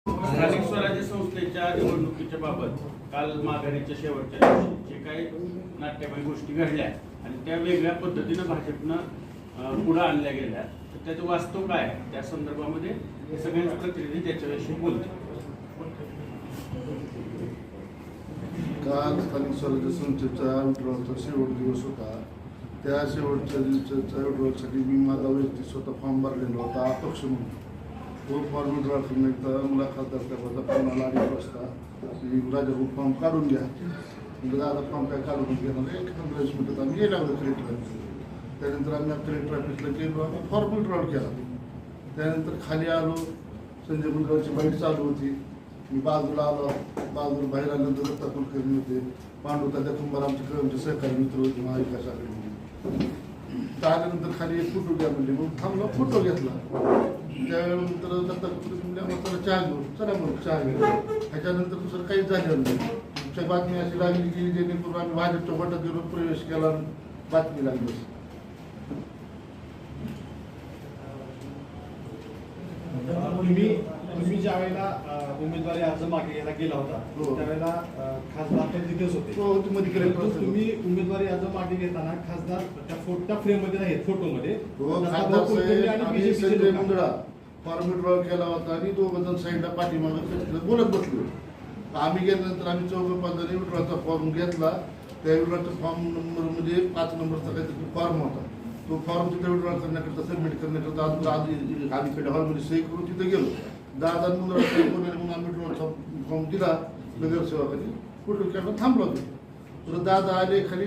स्थानिक स्वराज्य संस्थेच्या निवडणुकीच्या बाबत काल माघारीच्या शेवटच्या दिवशी जे काही नाट्यमय गोष्टी घडल्या आणि त्या वेगळ्या पद्धतीनं भाजपनं पुढे आणल्या गेल्या तर त्याचं वास्तव काय आहे त्या संदर्भामध्ये हे सगळ्यांचे प्रतिनिधी त्याच्याविषयी बोलतात. काल स्थानिक स्वराज्य संस्थेचा विड्रॉलचा शेवट दिवस होता. त्या शेवटच्या दिवसाच्या विड्रॉलसाठी मी माझा वैयक्तिक स्वतः फॉर्म भरलेला होता अपक्ष म्हणून. तो फॉर्म विड्रॉल करण्याचा मला खासदार साहेबाचा फोन आला 2:30 वाजता की राजा फॉर्म काढून घ्या. म्हणजे दादा फॉर्म काय काढून घेणार 15-20 मिनिटात आम्ही गेला होतो कलेक्टर ऑफिसला. त्यानंतर आम्ही कलेक्टर ऑफिसला गेलो आम्ही फॉर्म विड्रॉल केला. त्यानंतर खाली आलो, संजय मुंडकरची बाईट चालू होती. मी बाजूला आलो, बाजूला बाहेर आल्यानंतर दत्ता कुलकर्णी होते, पांडुतात्या कुंभार आमचे सहकारी मित्र होते महाविकास आघाडीमध्ये. आल्यानंतर खाली एक फोटो घ्या म्हणजे मग थांबला फोटो घेतला. त्यानंतर दत्ता कुलकर्णी म्हणले चला चहा घेऊ, चला मग चहा घेऊ. ह्याच्यानंतर दुसरं काहीच झालं नाही. तुमच्या बातमी अशी लागली की जेणेकरून आम्ही भाजपच्या गटात गेलो, प्रवेश केला, बातमी लागली. तुम्ही ज्या वेळेला उमेदवारी अर्ज मागे घ्यायला गेला होता त्यावेळेला खासदार तर तिथेच होते. तुम्ही उमेदवारी अर्ज मागे घेताना खासदार त्या फ्रेम मध्ये नाही फोटोमध्ये संजय मुंदडा फॉर्म विड्रॉल केला होता आणि 2 जण साईडला पाठीमागे बोलत बसलो. आम्ही गेल्यानंतर आम्ही 4-5 जणी विड्रॉलचा फॉर्म घेतला. त्या विड्रॉलचा फॉर्म नंबर म्हणजे 5 नंबरचा काहीतरी फॉर्म होता. तो फॉर्म तिथे विड्रॉल करण्याकरता सबमिट करण्याकरता आधी हॉलमध्ये सही करून तिथे गेलो. दादा मुंदडा म्हणून आम्ही विड्रॉलचा फॉर्म दिला. नगरसेवकांनी फोटो कॅमेरा थांबला होतो. तर दादा आले खाली,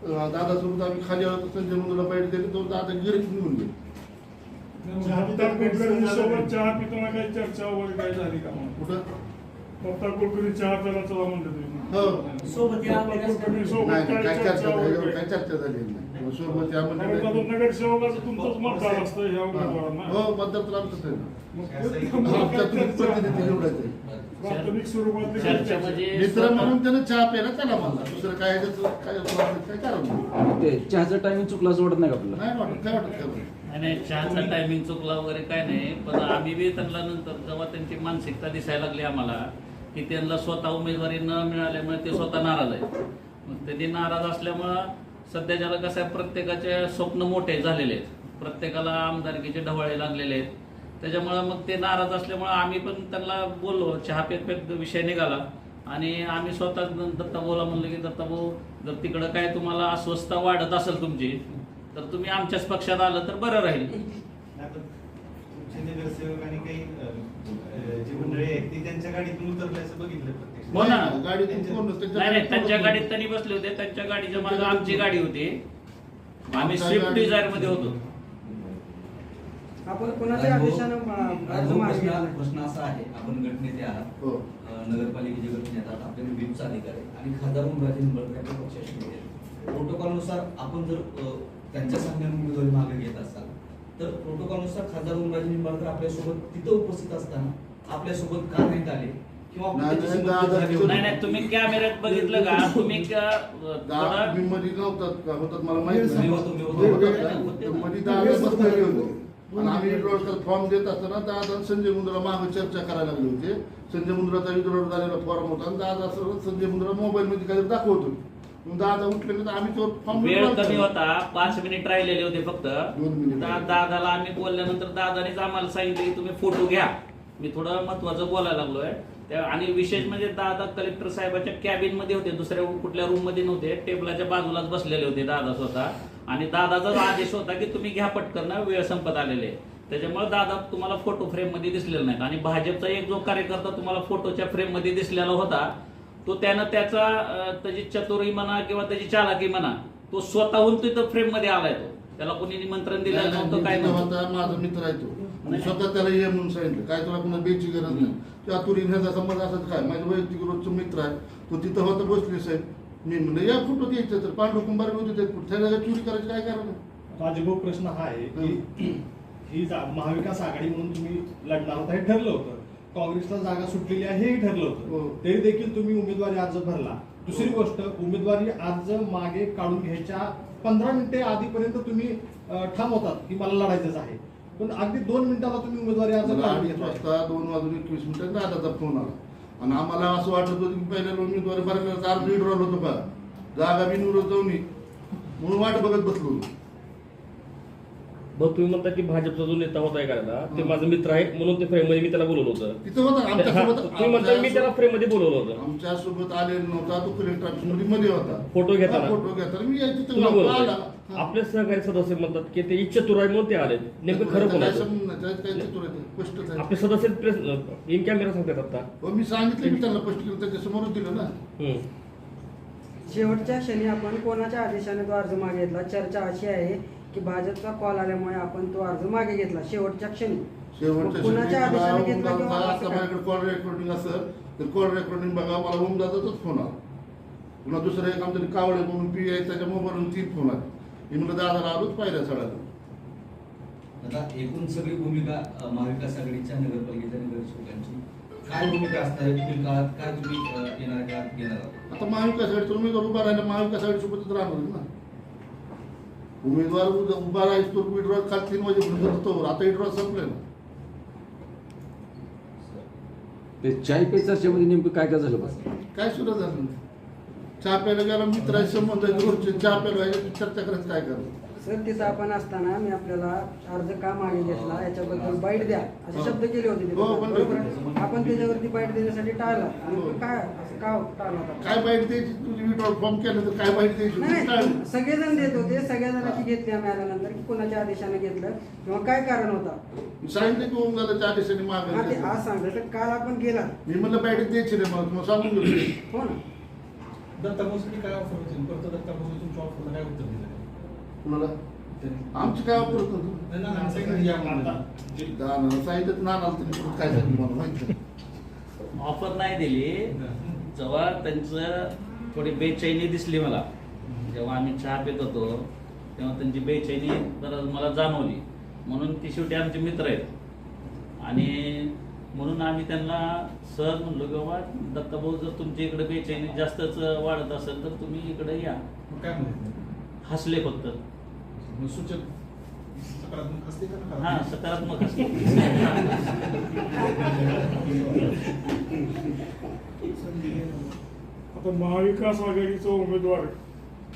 दादासोबत आम्ही खाली आलो. संजय मुंदडा बाईट दिली, तो दादा घरीच निघून गेले. सोबत चहा पिताना काही चर्चा वगैरे काय झाली का? कुठं पप्पा कुलकर्णी चहा प्यायला चला म्हणले तुम्ही काय चर्चा झाली नाही. सोबत नगरसेवकाचं तुमचंच मतदार असतं ह्या उमेदवारांना. हो, मतदार तर आमचंच आहे ना. प्राथमिक स्वरूपातली मित्र म्हणून त्यानं चहा प्यायला त्याला म्हणला. दुसरं काय काय कारण नाही. चहाचं टायमिंग चुकला असं वाटत नाही का आपल्याला? नाही वाटत, काय वाटत का? नाही, चहाचा टायमिंग चुकला वगैरे काय नाही. पण आम्ही बी त्यांना नंतर जेव्हा त्यांची मानसिकता दिसायला लागली आम्हाला की त्यांना स्वतः उमेदवारी न मिळाल्यामुळे ते स्वतः नाराज आहेत. मग त्यांनी नाराज असल्यामुळं सध्याच्याला कसं आहे, प्रत्येकाचे स्वप्न मोठे झालेले आहेत, प्रत्येकाला आमदारकीचे ढवळे लागलेले आहेत. त्याच्यामुळं मग ते नाराज असल्यामुळं आम्ही पण त्यांना बोललो, चहा पेत विषय निघाला आणि आम्ही स्वतः दत्ता बोला म्हणलं की दत्ता भाऊ, जर तिकडं काय तुम्हाला अस्वस्थता वाढत असेल तुमची तर तुम्ही आमच्याच पक्षात आलं तर बरं राहील. नगरसेवकांनी काही जी मंडळी आहेत ती त्यांच्या गाडीतून उतरल्याचं बघितलं प्रत्यक्ष. हो ना, नाही, त्यांच्या गाडीत त्यांनी बसले होते. त्यांच्या गाडीच्या मागे आमची गाडी होती. आम्ही स्विफ्ट डिझायर मध्ये होतो. आपण कोणाच्या आदेशानं प्रश्न असा आहे, आपण गटनेते आहात, नगरपालिकेचे गटनेते आहात, आपल्याकडे व्हीपचा अधिकार आहे आणि खासदार उमराजे निंबाळकर आपल्या पक्षाशी गेले. प्रोटोकॉलनुसार आपण जर त्यांच्या सांगण्याने उमेदवारी मागे घेत असाल तर प्रोटोकॉलनुसार खासदार उमराजे निंबाळकर आपल्यासोबत तिथं उपस्थित असताना आपल्यासोबत का नाहीत आले किंवा नाही, तुम्ही कॅमेऱ्यात बघितलं का? तुम्ही मध्ये नव्हतात होतात मला माहिती मी नाही. होतो. मध्ये दादा बसलेले होते आणि आम्ही विड्रॉल फॉर्म देत असताना दादा संजय मुंदडा मागे चर्चा करायला लागले होते. संजय मुंदडाचा विड्रॉल झालेला फॉर्म होता आणि दादा संजय मुंदडा मोबाईल मध्ये काहीतरी दाखवतो. दादा उठले तर आम्ही तो फॉर्म वेळ कमी होता, 5 मिनिट राहिलेले होते फक्त. 2 मिनिट. दादाला आम्ही बोलल्यानंतर दादानेच आम्हाला सांगितलं की तुम्ही फोटो घ्या. मी थोडं महत्वाचं बोलायला लागलोय आणि विशेष म्हणजे दादा कलेक्टर साहेबाच्या कॅबिन मध्ये होते, दुसऱ्या कुठल्या रूम मध्ये नव्हते, टेबलाच्या बाजूलाच बसलेले होते दादा स्वतः. आणि दादाचा आदेश होता की तुम्ही घ्या पटकन, वेळ संपत आलेले. त्याच्यामुळे दादा तुम्हाला फोटो फ्रेम मध्ये दिसलेला नाहीत. आणि भाजपचा एक जो कार्यकर्ता तुम्हाला फोटोच्या फ्रेम मध्ये दिसलेला होता तो त्यानं त्याची चतुरी म्हणा किंवा त्याची चालाकी म्हणा, तो स्वतःहून तिथं फ्रेम मध्ये आलाय. तो त्याला कोणी निमंत्रण दिलं नव्हतं, काय नव्हतं. माझा मित्र आहे तो, मी स्वतः त्याला ये म्हणून सांगितलं, काय तुला पुन्हा बेची गरज नाही. चातुरीचा संबंध असत काय, माझ्या वैयक्तिक रोजचा मित्र आहे तो, तिथं होता बसले साहेब. मी म्हणलं या फोटो द्यायचं तर पांडू कुंभार होते त्याला चोरी करायची काय कारण. राजभाऊ प्रश्न हा आहे की ही महाविकास आघाडी म्हणून तुम्ही लढणार होता हे ठरलं होतं, काँग्रेसला जागा सुटलेली आहे हेही ठरलं होतं, तरी देखील तुम्ही उमेदवारी अर्ज भरला. दुसरी गोष्ट, उमेदवारी अर्ज मागे काढून घ्यायच्या 15 मिनिटे आधीपर्यंत तुम्ही ठाम होतात की मला लढायचंच आहे. पण अगदी 2 मिनिटाला तुम्ही उमेदवारी अर्ज मला काढून 2:30 घेतलाय. वाजता 2:21 दादाचा फोन आला आणि आम्हाला असं वाटत होतं की पहिल्या उमेदवारी भरण्याचा अर्ज विड्रॉल होतो का जागा बिनविरोध जाऊन म्हणून वाट बघत बसलो होतो. बघ तुम्ही म्हणता की भाजपचा जो नेता होता एखादा ते माझा मित्र आहे म्हणून ते फ्रेम मध्ये मी त्याला बोलवलं होतं. तिथं होता हा, तुम्ही म्हणता मी त्याला फ्रेम मध्ये बोलवलं होतं. आमच्या सोबत आलेला नव्हता तो कलेक्टर ऑफिस मध्ये होता. फोटो घेताना? फोटो घेताना मी तुम्ही तिथं बोलवताय. आला. आपले सहकारी सदस्य म्हणतात की ते चतुर आहे म्हणून ते आले. नेमकं खरं काय कोणाचं? संबंध नाही, त्यात काय चतुर आहे ते, स्पष्टच आहे. आपले सदस्य प्रेस इन कॅमेरा सांगतात आता. हो, मी सांगितलं मी त्यांना स्पष्ट केलं त्याच्या समोरच दिलं ना. हम्म. शेवटच्या क्षणी आपण कोणाच्या आदेशाने तो अर्ज मागे घेतला? चर्चा अशी आहे की भाजपचा कॉल आल्यामुळे आपण तो अर्ज मागे घेतला शेवटच्या क्षणी. शेवटच्या मग कुणाच्या शेवटी मला आदेशाने घेतला किंवा ओमदादाचा असं आता काय? माझ्याकडे कॉल रेकॉर्डिंग असेल तर कॉल रेकॉर्डिंग बघा. मला ओमदादाचाच फोन आला. पुन्हा दुसरं एक आमच्या कावळे म्हणून पी आहे त्याच्या मोबाईलवरून 3 फोन आले. मी म्हणलं दादाला आलोच पाहिल्या सगळ्याला. आता एकूण सगळी भूमिका महाविकास आघाडीच्या नगरपालिकेच्या नगरसेवकांची काय भूमिका असणार आहे? पुढील काळात काय तुम्ही येणाऱ्या काळात घेणार आहात? आता महाविकास आघाडीचा उमेदवार उभा राहिला महाविकास आघाडी सोबतच राहणार ना. उमेदवार उभा राहायच तो विड्रॉल काल 3 वाजेपर्यंत होतो. आता विड्रॉल संपले ना. ते चाय पे चर्चेमध्ये नेमकं काय काय झालं बस? काय सुद्धा झालं नाही. चहा प्यायला गेला मित्राचे संबंध आहेत रोजचे. चहा प्यायला चर्चा करायचं काय करायचं. सर तिथं आपण असताना मी आपल्याला अर्ज का मागे घेतला याच्याबद्दल बाईट द्या असे शब्द केले होते तिथे. हो, बोललो. बरोबर आहे? आपण त्याच्यावरती बाईट देण्यासाठी टाळला. नेमकं काय असं का टाळला होता? काय बाईट द्यायची तुझी विड्रॉल फॉर्म केलं तर काय बाईट द्यायची नाही टाळली. नाही, सगळेजण देत होते. सगळ्या जणांची घेतली आम्ही आल्यानंतर की कोणाच्या आदेशाने घेतलं किंवा काय कारण होता. सांगितलं की ओमदादाच्या आदेशाने हा ते मागं आज सांगलं तर काल आपण गेला. मी म्हणलं बाईट द्यायची नाही मला तुम्हाला सांगून घेतो. हो ना. दत्ता भोसले काय ऑफर होती? परत दत्ता भोसले तुमच्या ऑफरला काय उत्तर दिलं? कुणाला आमची काय वापर होतं सांगितलं ना काय सांगितलं मला माहिती. ऑफर नाही दिली. जेव्हा त्यांचं थोडी बेचैनी दिसली मला, जेव्हा आम्ही चहा पित होतो तेव्हा त्यांची बेचैनी जरा मला जाणवली. म्हणून ती शेवटी आमचे मित्र आहेत आणि म्हणून आम्ही त्यांना सहज म्हणलो की बाबा दत्ताभाऊ जर तुमच्या इकडे बेचैनी जास्तच वाढत असेल तर तुम्ही इकडे या. काय म्हणते? हसले फक्त. सूचक सकारात्मक असते का नकारात्मक? हा सकारात्मक असते. आता महाविकास आघाडीचा उमेदवार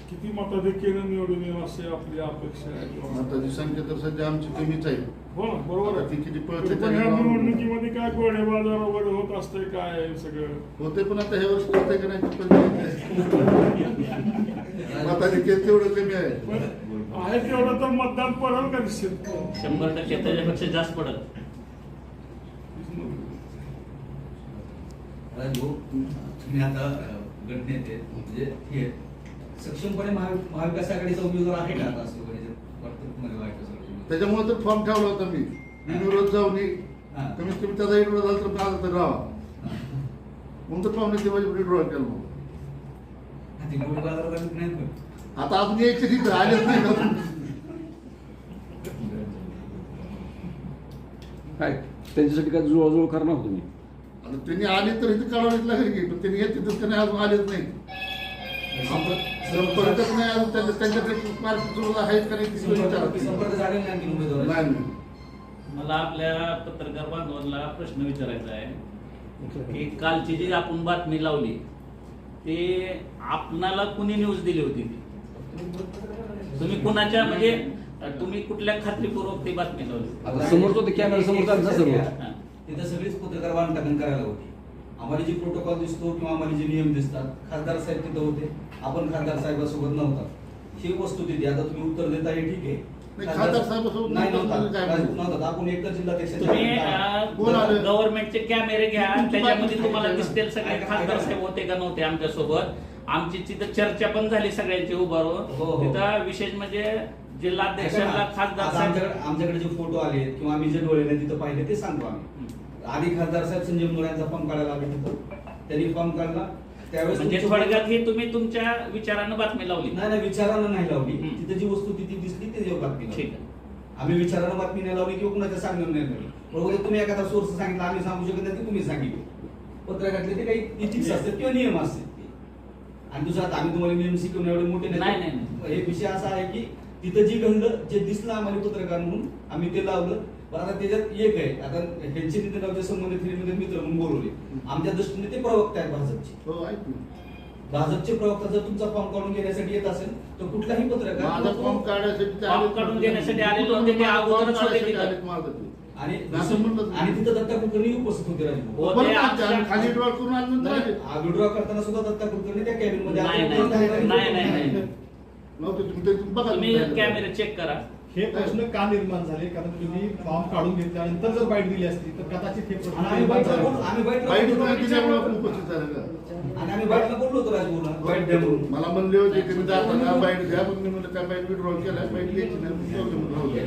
किती मताधिक्याने निवडून येईल अशी आपली अपेक्षा आहे किंवा- मताची संख्या तर सध्या आमची कमीच आहे. हो ना, बरोबर आता ती आहे. किती तरी पळते पण ह्या त्याच्यावर निवडणुकीमध्ये काय घोडे बाजार वगैरे होत असते काय आहे सगळं. होते पण आता हे वर्ष होते का नाही ते पण मताची तेवढं कमी आहे. पण आहे तेवढं तर मतदान पडेल का निश्चित. 100% त्याच्यापेक्षा जास्त पडत. भाऊ, तुम्ही आता गटनेते म्हणजे हे सक्षमपणे महाविकास आघाडीचा उमेदवार आहे का आता असं म्हणजे वाटतं तुम्हाला महाविकास आघाडीचा? त्याच्यामुळे तर फॉर्म ठेवला होता मी विरोध जाऊन हा. कमीत कमी त्याचा विरोध झाला तर माझा तर राहा म्हणून तर फॉर्म ते माझी विड्रॉल केलं मग. ती मोठी बाजारात आली नाही पण. आता अजून यायचे तिथं आलेच नाही ना. काय त्यांच्यासाठी काय जुळवाजुळव करणार हो तुम्ही? आता त्यांनी आले तर इथे कळवण्यात लागेल की पण त्यांनी येते तर त्यांनी अजून आलेच नाही. संपर्कच नाही अजून त्यांच्याकडे मार्केट जोडला आहे का नाही तिथे विचारत संपर्क झाले नाही आणखी उमेदवार नाही. मला आपल्या पत्रकार बांधवांना प्रश्न विचारायचा आहे की कालची जी आपण बातमी लावली ते आपणाला कुणी न्यूज दिली होती ती? तुम्ही कुणाच्या म्हणजे तुम्ही कुठल्या खात्रीपूर्वक ती बातमी लावली? आता समोर तो कॅमेरा समोर चालला सर्व. हा. तिथं सगळीच पत्रकार वाटपान करायला होती. आम्हाला जे प्रोटोकॉल दिसतो किंवा आम्हाला जे नियम दिसतात खासदार साहेब तिथं होते, आपण खासदार साहेबांसोबत नव्हता. ही वस्तू तिथे आता तुम्ही उत्तर देता हे ठीक आहे. नाही, खासदार साहेबांसोबत नाही नव्हता, काय नव्हता. आपण एकच जिल्हाध्यक्ष तुम्ही कोण आलं? गव्हर्नमेंटचे कॅमेरे घ्या तुमची त्याच्यामध्ये बातमी तुम्हाला नाही दिसतील सगळे खासदार साहेब होते का नव्हते आमच्या सोबत. आमची तिथं चर्चा पण झाली सगळ्यांची हो, उभारून. हो. तिथं विशेष म्हणजे जिल्हाध्यक्षांना खासदार आता साहेब आमच्याकडे जे फोटो आले किंवा आम्ही जे डोळ्याने तिथं पाहिले ते सांगतो आम्ही. आधी खासदार साहेब संजय मुलांचा फॉर्म काढायला आले तिथं. त्यांनी फॉर्म काढला त्यावेळेस म्हणजे तुमचं- थोडक्यात ही तुम्ही तुमच्या विचारानं बातमी लावली. नाही नाही विचारानं नाही लावली. हम्म. तिथे जी वस्तू तिथे दिसली ते बातमी लावली. ठीक आहे. आम्ही विचारानं बातमी नाही लावली किंवा कुणाच्या सांगण्यावर नाही लावली. बरोबर तुम्ही एखादा सोर्स सांगितला आम्ही सांगू शकत नाही ते तुम्ही सांगितले. पत्रकारातले ते काही इथिक्स असतात किंवा नियम असतात ते. आणि दुसरा आता आम्ही तुम्हाला नियम शिकवणे एवढे मोठे नाही, नाही, नाही. हे विषय असा आहे की तिथं जे घडलं जे दिसलं आम्हाला पत्रकार म्हणून आम्ही ते लावलं. पण आता त्याच्यात एक आहे, आता ह्यांचे तिथे गावच्या संबंधित हिरीमध्ये मित्र म्हणून बोलवले. आमच्या दृष्टीने ते प्रवक्ता आहेत भाजपचे. हो ऐक ना. भाजपचे प्रवक्ता जर तुमचा फॉर्म काढून घेण्यासाठी येत असेल तर कुठलाही पत्रकार माझा फॉर्म काढण्यासाठी ते फॉर्म आलेत. काढून घेण्यासाठी आलेले होते, ते अगोदरच होते तिथं. आलेत माझं ते. आणि असं म्हणलं आणि तिथं दत्ता कुलकर्णी उपस्थित होते राजभाऊ. हो, बरं ते ना, ते आमच्या- आम्ही खाली ड्रॉ करून आलो आले. विड्रॉ करताना सुद्धा दत्ता कुलकर्णी त्या कॅबिन मध्ये नाही, आले. नाही. नव्हते तुम्ही ते बघा तुम्ही तुम्ही. कॅमेरा चेक करा. हे प्रश्न का निर्माण झाले? कारण तुम्ही फॉर्म काढून घेतल्यानंतर जर बाईट दिली असती तर कदाचित हे प्रश्न आणि आम्ही बाईटला बोललो, आम्ही बाईटला बाईट बोललो. दिल्यामुळे आपण उपस्थित झाले का? आणि आम्ही बाईटला बोललो होतो राजभाऊला, बाईट द्या म्हणून. मला म्हणले होते की मी जाताना बाईट द्या, पण मी म्हणलं त्या बाईट विड्रॉ केलाय, बाईट घ्यायची नाही, मी जाऊ दे म्हणलं.